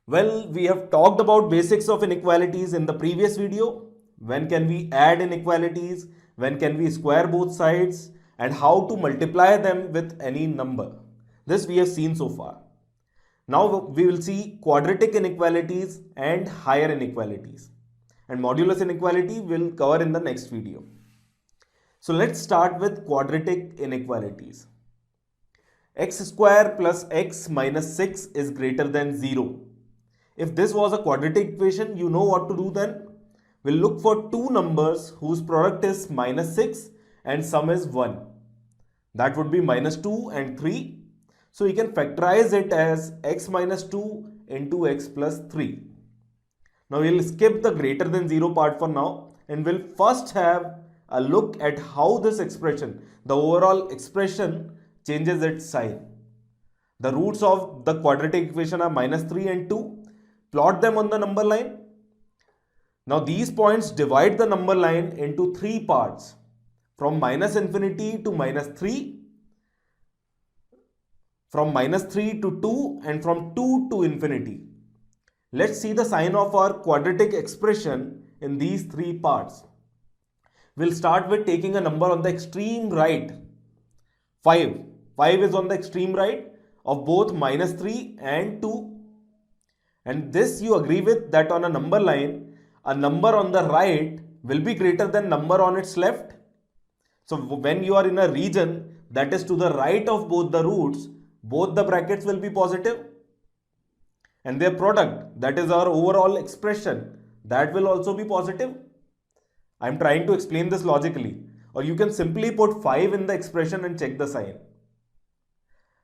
Well, we have talked about basics of inequalities in the previous video. When can we add inequalities? When can we square both sides? And how to multiply them with any number. This we have seen so far. Now we will see quadratic inequalities and higher inequalities. And modulus inequality will cover in the next video. So let's start with quadratic inequalities. X square plus x minus 6 is greater than 0. If this was a quadratic equation, you know what to do then. We'll look for two numbers whose product is minus 6 and sum is 1. That would be minus 2 and 3. So we can factorize it as x minus 2 into x plus 3. Now we'll skip the greater than 0 part for now and we'll first have a look at how this expression, the overall expression, changes its sign. The roots of the quadratic equation are minus 3 and 2. Plot them on the number line. Now these points divide the number line into three parts, from minus infinity to minus 3, from minus 3 to 2, and from 2 to infinity. Let's see the sign of our quadratic expression in these three parts. We'll start with taking a number on the extreme right, 5. 5 is on the extreme right of both minus 3 and 2. And this you agree with that on a number line, a number on the right will be greater than number on its left. So when you are in a region that is to the right of both the roots, both the brackets will be positive. And their product, that is our overall expression, that will also be positive. I am trying to explain this logically. Or you can simply put 5 in the expression and check the sign.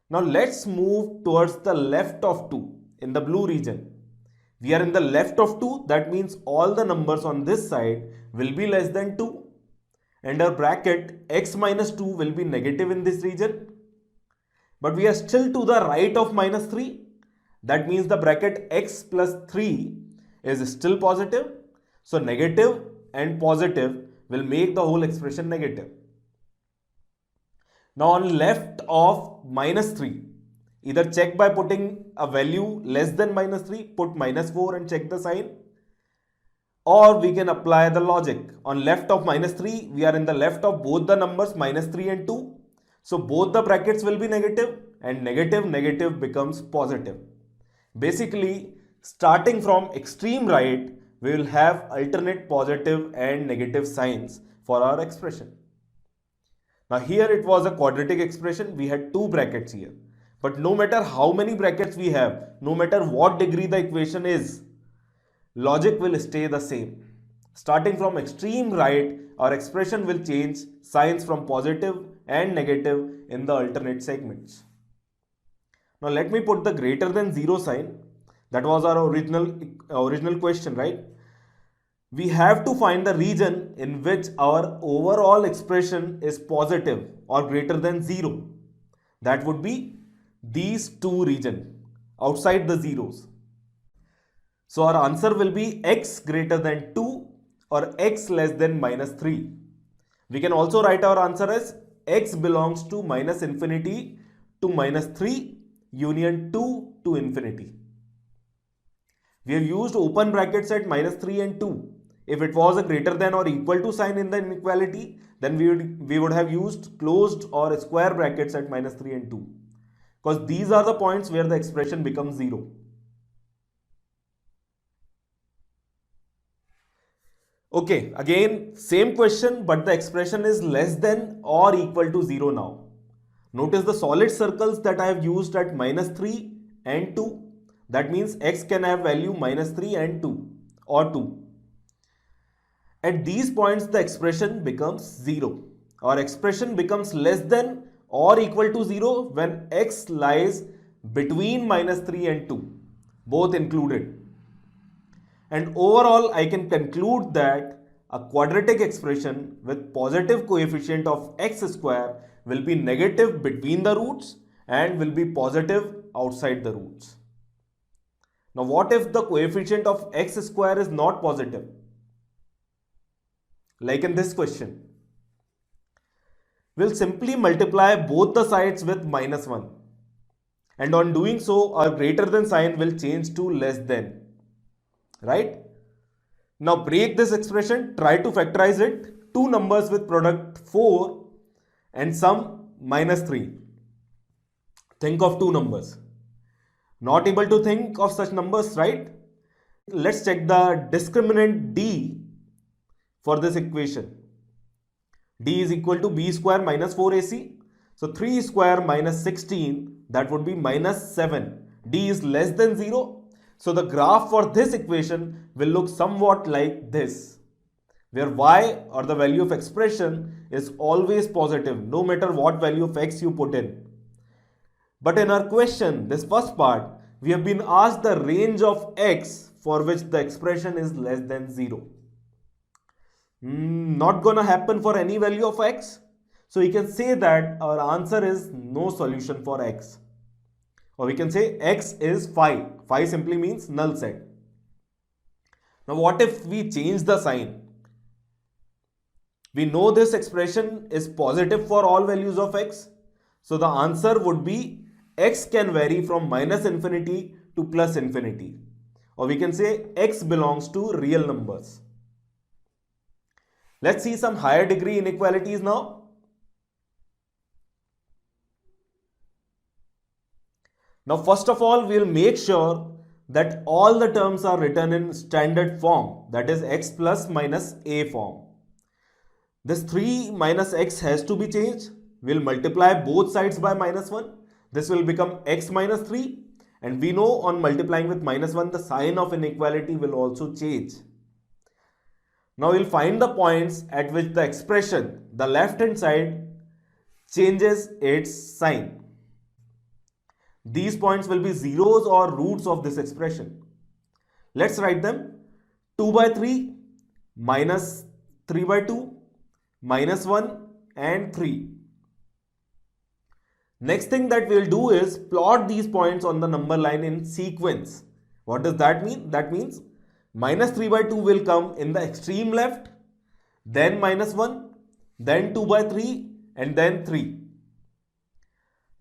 Now let's move towards the left of 2 in the blue region. We are in the left of 2, that means all the numbers on this side will be less than 2. And our bracket x minus 2 will be negative in this region. But we are still to the right of minus 3. That means the bracket x plus 3 is still positive. So negative and positive will make the whole expression negative. Now on left of minus 3, either check by putting a value less than minus 3, put minus 4 and check the sign. Or we can apply the logic. On left of minus 3, we are in the left of both the numbers minus 3 and 2. So both the brackets will be negative and negative becomes positive. Basically, starting from extreme right, we will have alternate positive and negative signs for our expression. Now here it was a quadratic expression, we had two brackets here. But no matter how many brackets we have, no matter what degree the equation is, logic will stay the same. Starting from extreme right, our expression will change signs from positive and negative in the alternate segments. Now let me put the greater than 0 sign. That was our original question, right? We have to find the region in which our overall expression is positive or greater than 0. That would be these two regions outside the zeros. So our answer will be x greater than 2 or x less than minus 3. We can also write our answer as x belongs to minus infinity to minus 3 union 2 to infinity. We have used open brackets at minus 3 and 2. If it was a greater than or equal to sign in the inequality, then we would have used closed or square brackets at minus 3 and 2. Because these are the points where the expression becomes 0. Okay, again same question, but the expression is less than or equal to 0 now. Notice the solid circles that I have used at minus 3 and 2. That means x can have value minus 3 and 2 or 2. At these points the expression becomes 0. Our expression becomes less than or equal to 0 when x lies between minus 3 and 2, both included. And overall I can conclude that a quadratic expression with positive coefficient of x square will be negative between the roots and will be positive outside the roots. Now what if the coefficient of x square is not positive? Like in this question. we'll simply multiply both the sides with minus 1. And on doing so, our greater than sign will change to less than. Right? Now break this expression, try to factorize it. Two numbers with product 4 and sum minus 3. Think of two numbers. Not able to think of such numbers, right? Let's check the discriminant D for this equation. D is equal to B square minus 4AC. So 3 square minus 16, that would be minus 7. D is less than 0. So the graph for this equation will look somewhat like this, where y, or the value of expression, is always positive no matter what value of x you put in. But in our question, this first part, we have been asked the range of x for which the expression is less than 0. Not gonna happen for any value of x. So we can say that our answer is no solution for x. Or we can say x is phi. Phi simply means null set. Now what if we change the sign? We know this expression is positive for all values of x. So the answer would be x can vary from minus infinity to plus infinity. Or we can say x belongs to real numbers. Let's see some higher degree inequalities now. Now first of all, we'll make sure that all the terms are written in standard form, that is x plus minus a form. This 3 minus x has to be changed. We'll multiply both sides by minus 1. This will become x minus 3. And we know on multiplying with minus 1, the sign of inequality will also change. Now we'll find the points at which the expression, the left hand side, changes its sign. These points will be zeros or roots of this expression. Let's write them. 2 by 3, minus 3 by 2, minus 1 and 3. Next thing that we'll do is plot these points on the number line in sequence. What does that mean? That means minus 3 by 2 will come in the extreme left, then minus 1, then 2 by 3 and then 3.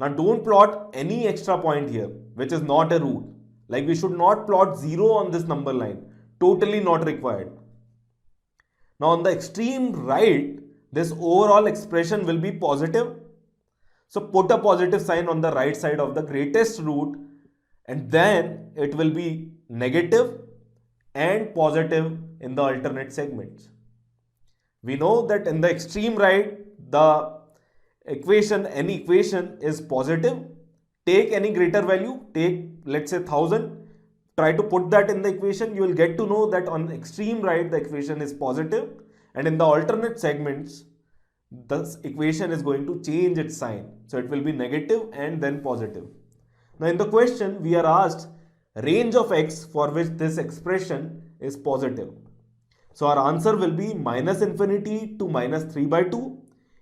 Now don't plot any extra point here which is not a root. Like we should not plot 0 on this number line. Totally not required. Now on the extreme right, this overall expression will be positive. So put a positive sign on the right side of the greatest root and then it will be negative and positive in the alternate segments. We know that in the extreme right, the any equation is positive. Take any greater value, take let's say 1000, try to put that in the equation. You will get to know that on the extreme right, the equation is positive, and in the alternate segments, the equation is going to change its sign. So it will be negative and then positive. Now in the question, we are asked range of x for which this expression is positive. So our answer will be minus infinity to minus 3 by 2,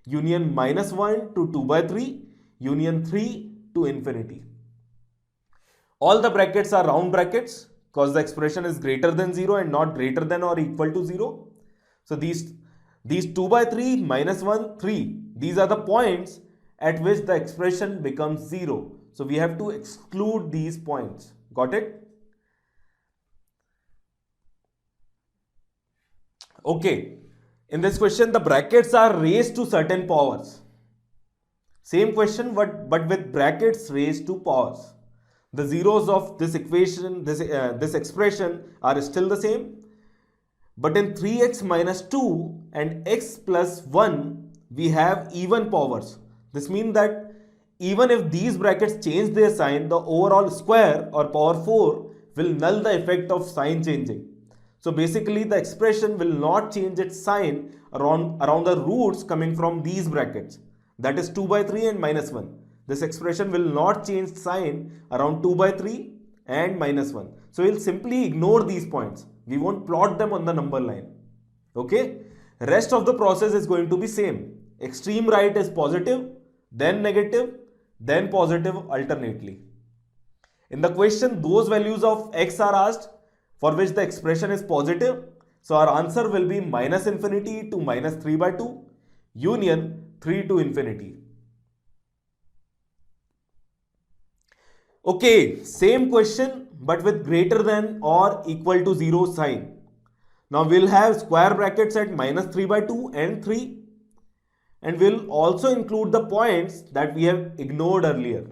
union minus 1 to 2 by 3, union 3 to infinity. All the brackets are round brackets because the expression is greater than 0 and not greater than or equal to 0. So these 2 by 3, minus 1, 3, these are the points at which the expression becomes 0. So we have to exclude these points. Got it? Okay. In this question, the brackets are raised to certain powers. Same question, but with brackets raised to powers. The zeros of this equation, this expression are still the same. But in 3x minus 2 and x plus 1, we have even powers. This means that even if these brackets change their sign, the overall square or power 4 will null the effect of sign changing. So basically the expression will not change its sign around the roots coming from these brackets. That is 2 by 3 and minus 1. This expression will not change sign around 2 by 3 and minus 1. So we'll simply ignore these points. We won't plot them on the number line. Okay? Rest of the process is going to be same. Extreme right is positive, then negative, then positive alternately. In the question, those values of x are asked for which the expression is positive. So our answer will be minus infinity to minus 3 by 2, union 3 to infinity. Okay, same question but with greater than or equal to 0 sign. Now we'll have square brackets at minus 3 by 2 and 3, and we'll also include the points that we have ignored earlier,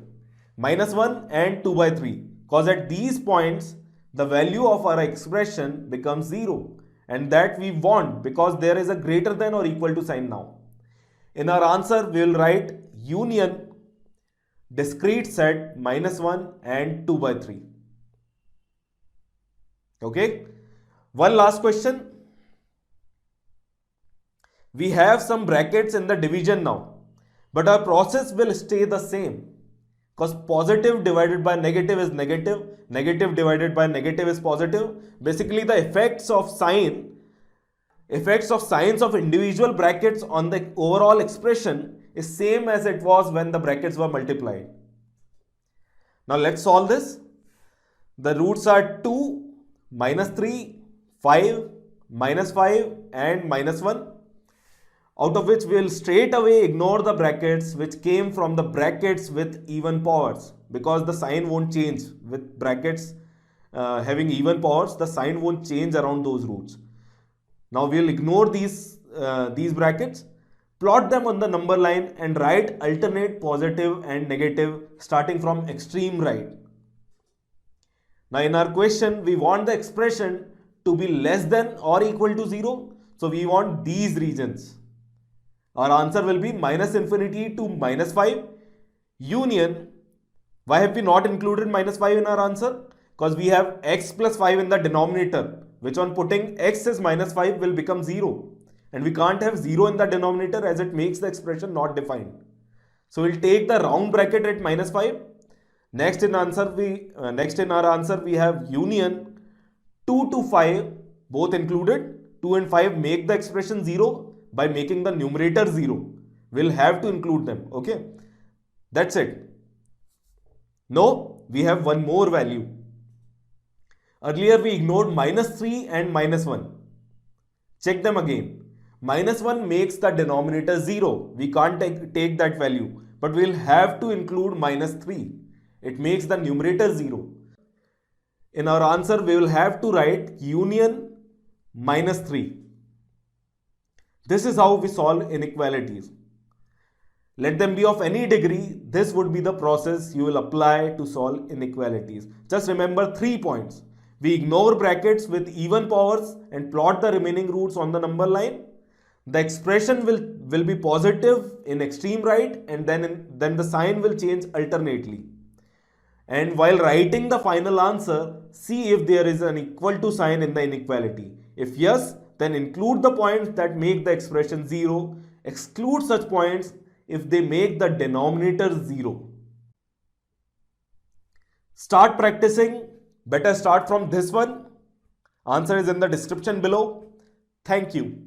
minus 1 and 2 by 3, because at these points the value of our expression becomes 0, and that we want because there is a greater than or equal to sign now. In our answer we will write union discrete set minus 1 and 2 by 3. Okay, one last question. We have some brackets in the division now, but our process will stay the same, because positive divided by negative is negative, negative divided by negative is positive. Basically the effects of signs of individual brackets on the overall expression is same as it was when the brackets were multiplied. Now let's solve this. The roots are 2, minus 3, 5, minus 5 and minus 1, out of which we will straight away ignore the brackets which came from the brackets with even powers, because the sign won't change with brackets having even powers. The sign won't change around those roots. Now we will ignore these brackets, plot them on the number line and write alternate positive and negative starting from extreme right. Now in our question we want the expression to be less than or equal to 0, so we want these regions. Our answer will be minus infinity to minus 5 union. Why have we not included minus 5 in our answer? Because we have x plus 5 in the denominator, which on putting x as minus 5 will become 0. And we can't have 0 in the denominator as it makes the expression not defined. So we'll take the round bracket at minus 5. Next in our answer we have union 2 to 5 both included. 2 and 5 make the expression 0 by making the numerator 0. We'll have to include them. Okay, that's it. No, we have one more value. Earlier we ignored minus 3 and minus 1. Check them again. Minus 1 makes the denominator 0. We can't take that value, but we'll have to include minus 3. It makes the numerator 0. In our answer we will have to write union minus 3. This is how we solve inequalities. Let them be of any degree, this would be the process you will apply to solve inequalities. Just remember 3 points. We ignore brackets with even powers and plot the remaining roots on the number line. The expression will be positive in extreme right, and then the sign will change alternately. And while writing the final answer, see if there is an equal to sign in the inequality. If yes, then include the points that make the expression 0. Exclude such points if they make the denominator 0. Start practicing. Better start from this one. Answer is in the description below. Thank you.